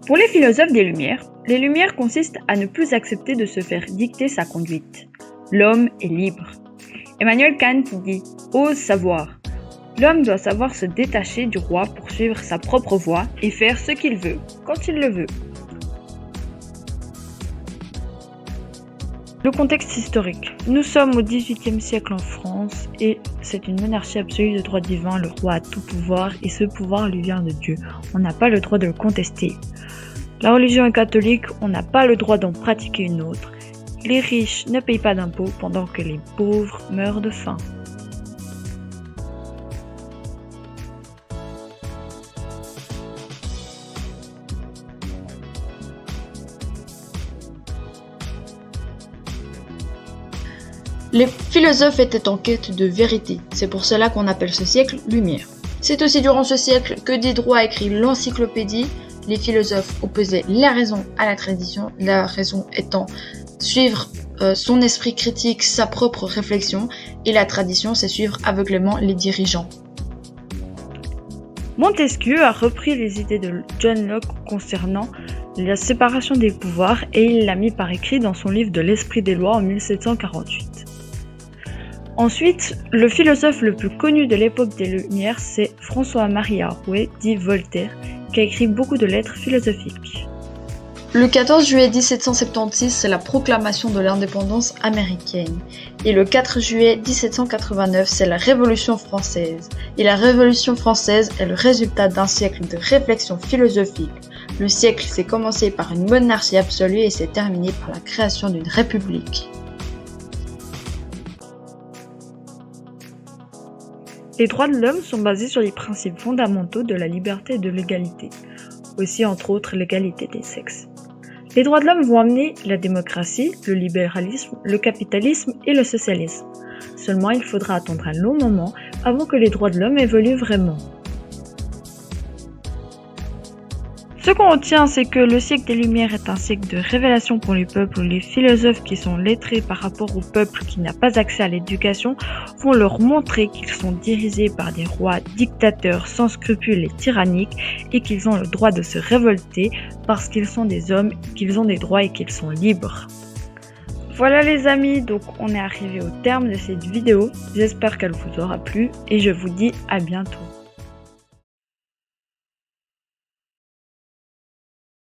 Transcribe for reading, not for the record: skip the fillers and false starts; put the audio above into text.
Pour les philosophes des Lumières, les Lumières consistent à ne plus accepter de se faire dicter sa conduite. L'homme est libre. Emmanuel Kant dit « Ose savoir ». L'homme doit savoir se détacher du roi pour suivre sa propre voie et faire ce qu'il veut, quand il le veut. Le contexte historique. Nous sommes au XVIIIe siècle en France et c'est une monarchie absolue de droit divin. Le roi a tout pouvoir et ce pouvoir lui vient de Dieu. On n'a pas le droit de le contester. La religion est catholique, on n'a pas le droit d'en pratiquer une autre. Les riches ne payent pas d'impôts pendant que les pauvres meurent de faim. Les philosophes étaient en quête de vérité, c'est pour cela qu'on appelle ce siècle Lumière. C'est aussi durant ce siècle que Diderot a écrit l'encyclopédie. Les philosophes opposaient la raison à la tradition, la raison étant suivre son esprit critique, sa propre réflexion, et la tradition c'est suivre aveuglément les dirigeants. Montesquieu a repris les idées de John Locke concernant la séparation des pouvoirs et il l'a mis par écrit dans son livre de l'Esprit des lois en 1748. Ensuite, le philosophe le plus connu de l'époque des Lumières, c'est François-Marie Arouet, dit Voltaire, qui a écrit beaucoup de lettres philosophiques. Le 14 juillet 1776, c'est la proclamation de l'indépendance américaine. Et le 4 juillet 1789, c'est la Révolution française. Et la Révolution française est le résultat d'un siècle de réflexion philosophique. Le siècle s'est commencé par une monarchie absolue et s'est terminé par la création d'une république. Les droits de l'homme sont basés sur les principes fondamentaux de la liberté et de l'égalité, aussi entre autres l'égalité des sexes. Les droits de l'homme vont amener la démocratie, le libéralisme, le capitalisme et le socialisme. Seulement, il faudra attendre un long moment avant que les droits de l'homme évoluent vraiment. Ce qu'on retient, c'est que le siècle des Lumières est un siècle de révélation pour les peuples où les philosophes qui sont lettrés par rapport au peuple qui n'a pas accès à l'éducation vont leur montrer qu'ils sont dirigés par des rois dictateurs sans scrupules et tyranniques et qu'ils ont le droit de se révolter parce qu'ils sont des hommes, qu'ils ont des droits et qu'ils sont libres. Voilà les amis, donc on est arrivé au terme de cette vidéo. J'espère qu'elle vous aura plu et je vous dis à bientôt.